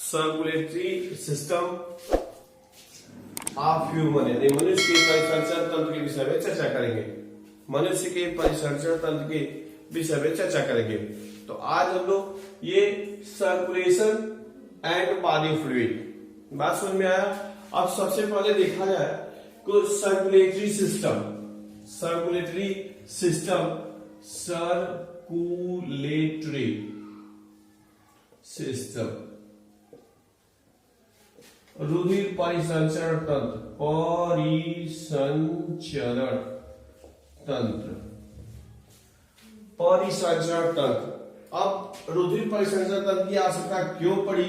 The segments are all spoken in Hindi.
सर्कुलेटरी सिस्टम ऑफ ह्यूमन यानी मनुष्य के परिसंचरण तंत्र के विषय में चर्चा करेंगे। मनुष्य के परिसंचरण तंत्र के विषय में चर्चा करेंगे। तो आज हम लोग ये सर्कुलेशन एंड बॉडी फ्लूइड बात समझ में आया। अब सबसे पहले देखा जाए तो सर्कुलेटरी सिस्टम रुधिर परिसंचरण तंत्र। अब रुधिर परिसंचरण तंत्र की आवश्यकता क्यों पड़ी,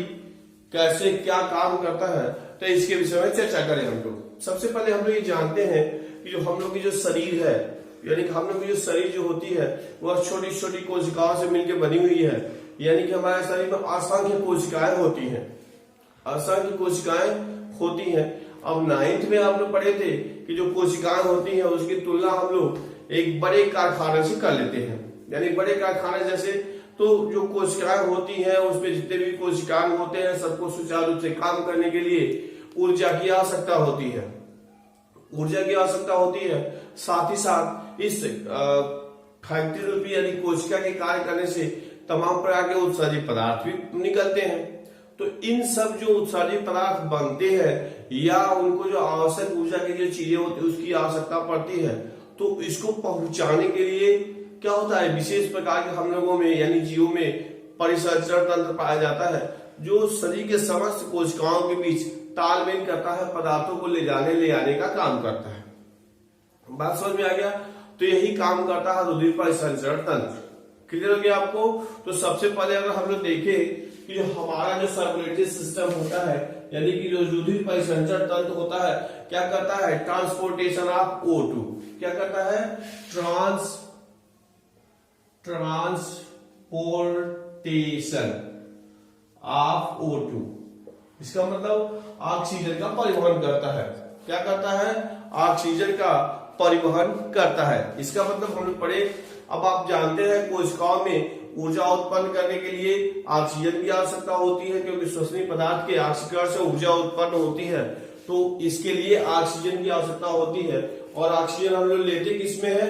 कैसे क्या काम करता है, तो इसके विषय में चर्चा करें हम लोग। सबसे पहले हम लोग ये जानते हैं कि जो हम लोग की जो शरीर है यानी कि हम लोग की जो शरीर जो होती है वह छोटी छोटी कोशिकाओं से मिलकर बनी हुई है। यानी कि हमारे शरीर में असंख्य कोशिकाएं होती हैं। अब 9th में आप लोग पढ़े थे कि जो कोशिकाएं होती हैं उसकी तुलना हम लोग एक बड़े कारखाने से कर लेते हैं। यानी बड़े कारखाने जैसे तो जो कोशिकाएं होती हैं उसमें जितने भी कोशिकाएं होते हैं सबको सुचारू रूप से काम करने के लिए ऊर्जा की आवश्यकता होती है। साथ ही साथ इस फैक्ट्री रूपी यानी कोशिका के कार्य करने से तमाम प्रकार के उत्सर्जित पदार्थ भी निकलते हैं। तो इन सब जो उत्सर्जित पदार्थ बनते हैं या उनको जो आवश्यक ऊर्जा की जो चीजें होती है उसकी आवश्यकता पड़ती है, तो इसको पहुंचाने के लिए क्या होता है, विशेष प्रकार के हम लोगों में यानी जीवों में परिसंचरण तंत्र पाया जाता है जो शरीर के समस्त कोशिकाओं के बीच तालमेल करता है, पदार्थों को ले आने का काम करता है। बात समझ में आ गया। तो यही काम करता है रुधिर परिसंचरण तंत्र। क्लियर हो गया आपको। तो सबसे पहले अगर हम लोग देखें कि जो हमारा जो सर्कुलेटरी सिस्टम होता है यानी कि जो रुधिर परिसंचरण तंत्र होता है क्या करता है, ट्रांसपोर्टेशन ऑफ O2 क्या करता है, ट्रांसपोर्टेशन ऑफ O2। इसका मतलब ऑक्सीजन का परिवहन करता है। क्या करता है, ऑक्सीजन का परिवहन करता है। इसका मतलब हम लोग पढ़े। अब आप जानते हैं कोशिकाओं में ऊर्जा उत्पन्न करने के लिए ऑक्सीजन की आवश्यकता होती है, क्योंकि श्वसनीय पदार्थ के ऑक्सीकरण से ऊर्जा उत्पन्न होती है। तो इसके लिए ऑक्सीजन की आवश्यकता होती है। और ऑक्सीजन हम लोग लेते किसमें है,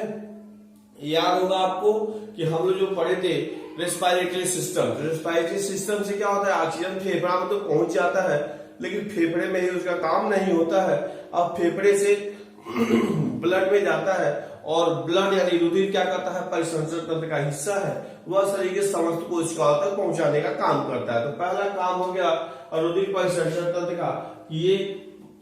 याद होगा आपको कि हम लोग जो पढ़े थे रेस्पिरेटरी सिस्टम से क्या होता है, ऑक्सीजन फेफड़ा में तो पहुंच जाता है लेकिन फेफड़े में ही उसका काम नहीं होता है। अब फेफड़े से ब्लड में जाता है और ब्लड यानी रुधिर क्या करता है, परिसंचरण तंत्र का हिस्सा है, वह शरीर के समस्त कोशिकाओं तक पहुंचाने का काम करता है। तो पहला काम हो गया रुधिर परिसंचरण तंत्र का, ये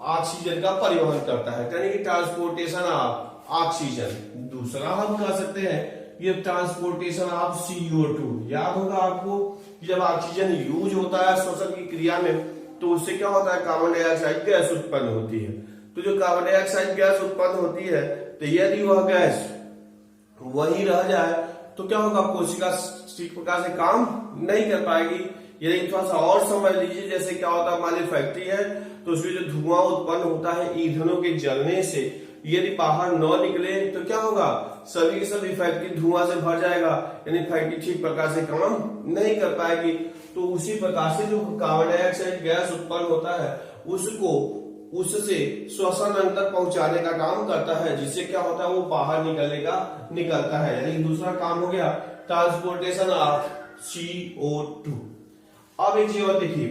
ऑक्सीजन का परिवहन करता है यानी कि ट्रांसपोर्टेशन ऑफ ऑक्सीजन। दूसरा हम कह सकते हैं ये ट्रांसपोर्टेशन ऑफ CO2। याद होगा आपको कि जब ऑक्सीजन यूज होता है श्वसन की क्रिया में तो उससे क्या होता है, कार्बन डाइऑक्साइड गैस उत्पन्न होती है। तो जो कार्बन डाइऑक्साइड गैस उत्पन्न होती है तो यदि वह गैस वहीं रह जाए तो क्या होगा, कोशिका ठीक प्रकार से काम नहीं कर पाएगी। यदि थोड़ा सा और समझ लीजिए, जैसे क्या होता है, हमारी फैक्ट्री है तो उसमें जो धुआं उत्पन्न होता है ईंधनों के जलने से, यदि बाहर न निकले तो क्या होगा, सभी की सभी फैक्ट्री धुआं से भर जाएगा यानी फैक्ट्री ठीक प्रकार से काम नहीं कर पाएगी। तो उसी प्रकार से जो कार्बन डाइऑक्साइड गैस उत्पन्न होता है उससे श्वसन अंतर पहुंचाने का काम करता है, जिससे क्या होता है वो बाहर निकलता है। यानी दूसरा काम हो गया ट्रांसपोर्टेशन ऑफ CO2। अब एक चीज और देखिए,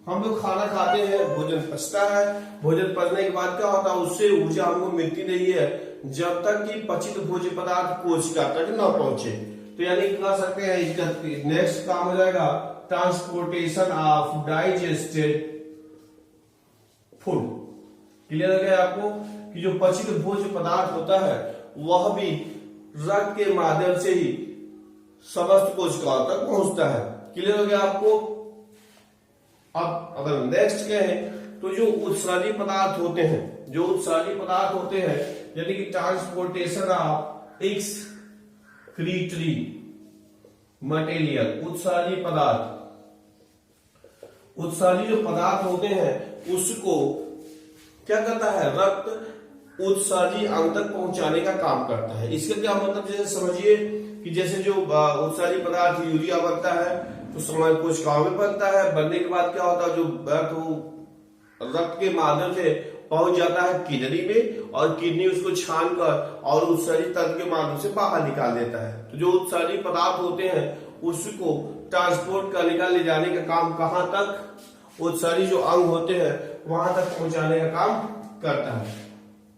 हम लोग खाना खाते हैं, भोजन पचता है, भोजन पचने के बाद क्या होता है, उससे ऊर्जा हमको मिलती नहीं है जब तक कि पचित भोज्य पदार्थ कोशिका तक न पहुंचे। तो यानी कह सकते हैं इसका नेक्स्ट काम हो जाएगा transportation of digested food. Clear हो गया आपको कि जो पचित भोज्य पदार्थ होता है वह भी रक्त के माध्यम से ही समस्त कोशिकाओं तक पहुंचता है। क्लियर हो गया आपको। अब अगर नेक्स्ट कहें तो जो उत्सर्जित पदार्थ होते हैं यानी कि ट्रांसपोर्टेशन ऑफ एक्सक्रीटरी मटेरियल, उत्सर्जित जो पदार्थ होते हैं उसको क्या करता है, रक्त उत्सर्जित अंग तक पहुंचाने का काम करता है। इसका क्या मतलब, जैसे समझिए कि जैसे जो उत्सर्जित पदार्थ यूरिया बनता है तो समय कोशिकाओं में बनता है। बनने के बाद क्या होता है, जो रक्त वो रक्त के माध्यम से पहुंच जाता है किडनी में, और किडनी उसको छान कर और उत्सर्जित तंत्र के माध्यम से बाहर निकाल देता है। तो जो उत्सर्जित पदार्थ होते हैं उसको ट्रांसपोर्ट करने का, ले जाने का काम कहाँ तक, उत्सर्जित जो अंग होते हैं वहां तक पहुंचाने का काम करता है।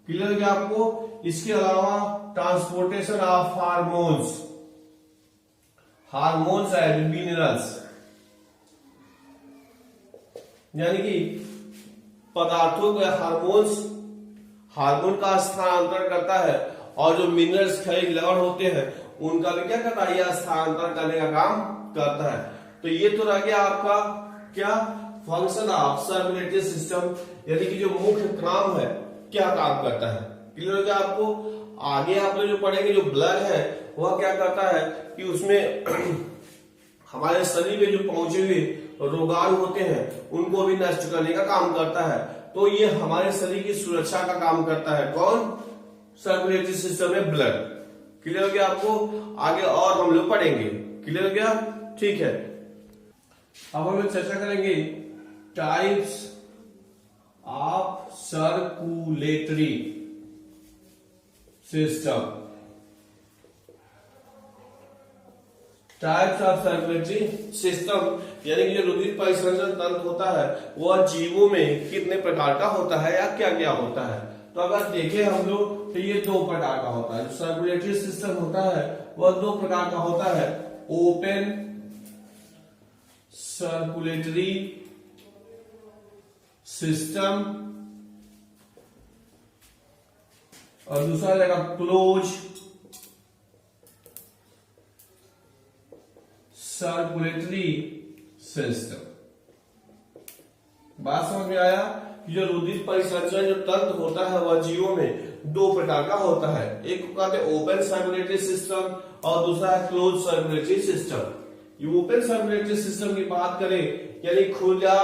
क्लियर हो गया आपको। इसके अलावा transportation of hormones, hormones and minerals, यानी कि पदार्थों के हार्मोन्स, हार्मोन का स्थानांतरण करता है, और जो मिनरल्स खनिज लवण होते हैं उनका भी क्या करता है, यह स्थानांतरण करने का काम करता है। तो ये तो रह गया आपका क्या, फंक्शन ऑफ सर्कुलेटरी सिस्टम, यानी कि जो मुख्य काम है क्या काम करता है। क्लियर हो गया आपको। आगे आप लोग जो पढ़ेंगे, जो ब्लड है वह क्या करता है कि उसमें हमारे शरीर में जो पहुंचे हुए रोगाणु होते हैं उनको भी नष्ट करने का काम करता है। तो ये हमारे शरीर की सुरक्षा का काम करता है। कौन, सर्कुलेटरी सिस्टम में ब्लड। क्लियर हो गया आपको। आगे और हम लोग पढ़ेंगे। क्लियर हो गया, ठीक है। अब हम लोग चर्चा करेंगे types of circulatory system. Types of circulatory system, यानी कि जो रुधिर परिसंचरण तंत्र होता है वह जीवों में कितने प्रकार का होता है या क्या क्या होता है। तो अगर देखें हम लोग तो ये दो प्रकार का होता है। जो सर्कुलेटरी सिस्टम होता है वह दो प्रकार का होता है, ओपन सर्कुलेटरी सिस्टम और दूसरा रहेगा क्लोज सर्कुलेटरी सिस्टम। बात समझ में आया कि जो रुधिर परिसंचरण जो तंत्र होता है वह जीवों में दो प्रकार का होता है। एक को कहते हैं ओपन सर्कुलेटरी सिस्टम और दूसरा है क्लोज सर्कुलेटरी सिस्टम। ये ओपन सर्कुलेटरी सिस्टम की बात करें यानी खुला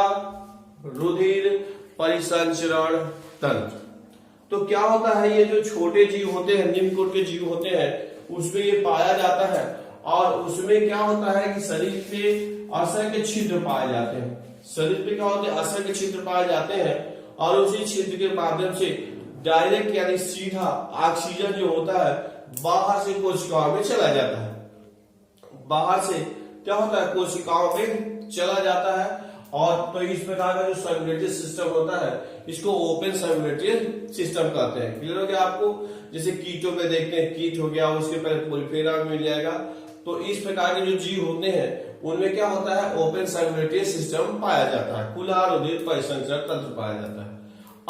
रुधिर परिसंचरण तंत्र, तो क्या होता है, ये जो छोटे जीव होते हैं, निम्न कोटि के जीव होते हैं, उसमें ये पाया जाता है। और उसमें क्या होता है कि शरीर पे असंख्य छिद्र पाए जाते हैं। शरीर पे क्या होते हैं, असंख्य छिद्र पाए जाते हैं, और उसी छिद्र के माध्यम से डायरेक्ट यानी सीधा ऑक्सीजन जो होता है बाहर से कोशिकाओं में चला जाता है। बाहर से क्या होता है, कोशिकाओं में चला जाता है। और तो इस प्रकार का जो सर्कुलेटरी सिस्टम होता है इसको ओपन सर्कुलेटरी सिस्टम कहते हैं। क्लियर हो गया आपको। जैसे कीटों में देखते हैं, कीट हो गया, उसके पहले पोलिफेरा मिल जाएगा। तो इस प्रकार के जो जीव होते हैं उनमें क्या होता है, ओपन सर्कुलेटरी सिस्टम पाया जाता है, खुला रुधिर परिसंचरण तंत्र पाया जाता है।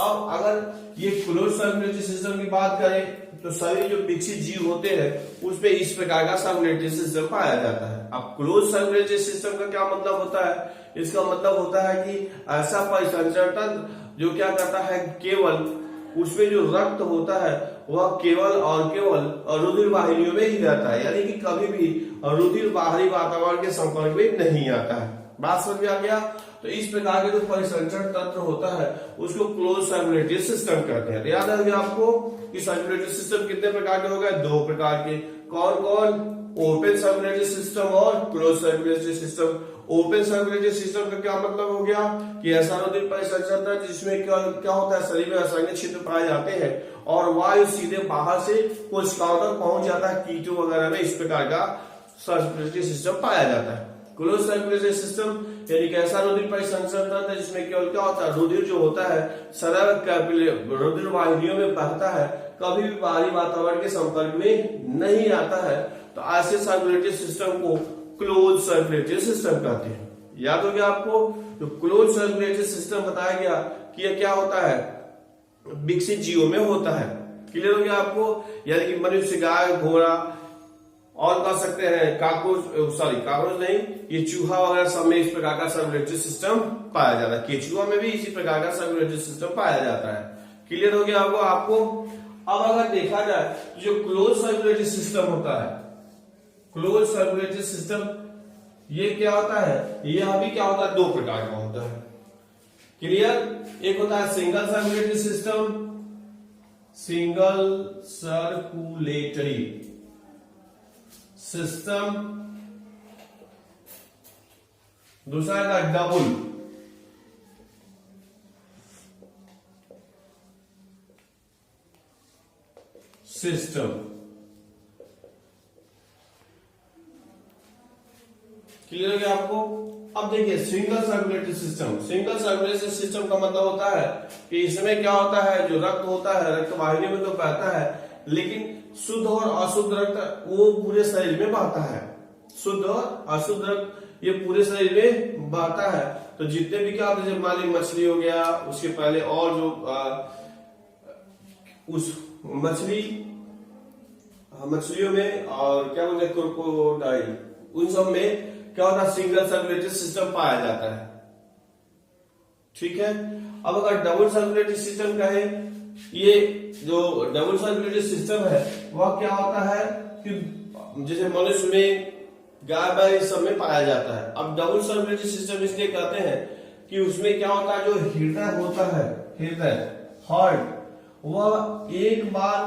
अब अगर ये क्लोज सर्कुलेटरी सिस्टम की बात करें तो सभी जो विकसित जीव होते हैं उसपे इस प्रकार का सर्कुलेटरी सिस्टम पाया जाता है। अब क्लोज सर्कुलेटरी सिस्टम का क्या मतलब होता है, इसका मतलब होता है कि ऐसा परिसंचरण तंत्र जो क्या करता है, केवल उसमें जो रक्त होता है वह केवल और केवल रुधिर वाहिनियों में ही रहता है, यानी कि कभी भी रुधिर बाहरी वातावरण के संपर्क में नहीं आता है। बात समझ में आ गया। तो इस प्रकार के जो परिसंचरण तंत्र होता है उसको क्लोज सर्कुलेटरी सिस्टम कहते हैं। याद रखिए आपको कि सर्कुलेटरी सिस्टम कितने प्रकार के हो गए, दो प्रकार के। कौन कौन, ओपन सर्कुलेटरी सिस्टम और close circulatory system. Open circulatory system का क्या मतलब हो गया कि ऐसा रुधिर परिसंचरण तंत्र जिसमें क्या होता है, शरीर में असंख्य छिद्र पाए जाते हैं और वायु सीधे बाहर से कोशिकाओं तक पहुंच जाता है, कीटों वगैरह में इस प्रकार का सर्कुलेटरी सिस्टम पाया जाता है। क्लोज सर्कुलेटरी सिस्टम यानी कि ऐसा रुधिर परिसंचरण तंत्र जिसमें केवल क्या होता है, रुधिर जो होता है सरल रुधिर वाहिनियों में बहता है, कभी भी बाहरी वातावरण के संपर्क में नहीं आता है। तो ऐसे सर्कुलेटरी सिस्टम को क्लोज सर्कुलेटरी सिस्टम कहते हैं। याद हो गया आपको। जो क्लोज सर्कुलेटरी सिस्टम बताया गया कि यह क्या होता है, विकसित जीवों में होता है। क्लियर हो गया आपको। यानी कि मनुष्य, गाय, घोड़ा और कह सकते हैं काकरोच नहीं, ये चूहा वगैरह सब में इस प्रकार का सर्कुलेटरी सिस्टम पाया जाता है। केचुआ में भी इसी प्रकार का सर्कुलेटरी सिस्टम पाया जाता है। क्लियर हो गया आपको। अब अगर देखा जाए जो क्लोज सर्कुलेटरी सिस्टम होता है, क्लोज सर्कुलेटरी सिस्टम ये क्या होता है, यह भी क्या होता है, दो प्रकार का होता है। क्लियर। एक होता है single circulatory system, single circulatory system, दूसरा आएगा डबल सिस्टम। क्लियर हो गया आपको? अब देखिए single circulatory system. Single circulatory system का मतलब होता है कि इसमें क्या होता है, जो रक्त होता है रक्त वाहिनी में तो बहता है, लेकिन शुद्ध और अशुद्ध रक्त वो पूरे शरीर में बहता है। शुद्ध और अशुद्ध रक्त ये पूरे शरीर में बहता है। तो जितने भी क्या होते हैं, मान ली मछली हो गया, उसके पहले और जो उस मछलियों में और क्या बोलते हैं क्रोकोडाइल, उन सब में क्या होता है, सिंगल सर्कुलेटरी सिस्टम पाया जाता है। ठीक है। अब अगर डबल सर्कुलेटरी सिस्टम का है, ये जो डबल सर्कुलेटरी सिस्टम है वह क्या होता है कि जैसे मनुष्य में, गाय बैल इस सब में पाया जाता है। अब डबल सर्कुलेटरी सिस्टम इसलिए कहते हैं कि उसमें क्या होता है, जो हृदय होता है, हृदय हार्ट, वह एक बार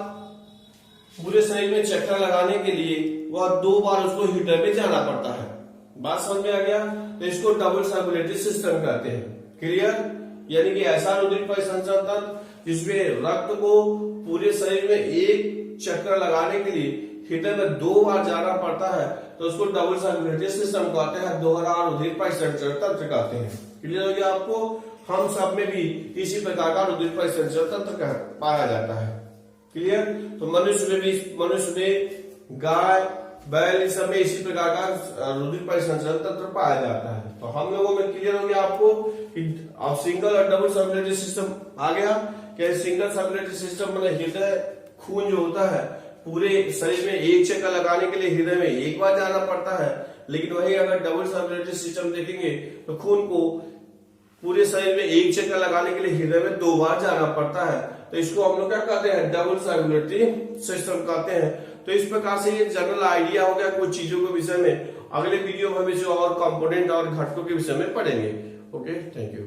पूरे शरीर में चक्कर लगाने के लिए वह 2 बार उसको हृदय में जाना पड़ता है। बात समझ में आ गया? तो इसको डबल सर्कुलेटरी सिस्टम कहते हैं। क्लियर? यानी कि ऐसा रुधिर परिसंचरण तंत्र जिसमें रक्त को पूरे शरीर में एक चक्कर लगाने के लिए हृदय में 2 बार जाना पड़ता है, तो उसको डबल सर्कुलेटरी सिस्टम कहते हैं, दोहरा रुधिर परिसंचरण तंत्र कहते हैं। क्लियर हो गया आपको? हम सब में भी इसी प्रकार का रुधिर परिसंचरण तंत्र पाया जाता है। क्लियर? तो मनुष्य में गाय बैल इस सब में इसी प्रकार का रुधिर परिसंचरण तंत्र पाया जाता है। तो हम लोगों में क्लियर हो गया आपको कि अब सिंगल और डबल सर्कुलेटरी सिस्टम आ गया। क्या सिंगल सर्कुलेटरी सिस्टम मतलब हृदय, खून जो होता है पूरे शरीर में एक चक्कर लगाने के लिए हृदय में एक बार जाना पड़ता है, लेकिन वही अगर डबल सर्कुलेटरी सिस्टम देखेंगे तो खून को पूरे शरीर में एक चक्कर लगाने के लिए हृदय में 2 बार जाना पड़ता है। तो इसको हम लोग क्या कहते हैं, डबल सर्कुलेटरी सिस्टम कहते हैं। तो इस प्रकार से ये जनरल आइडिया हो गया कुछ चीजों के विषय में। अगले वीडियो में हम इसे और कंपोनेंट और घटकों के विषय में पढ़ेंगे। Okay, thank you.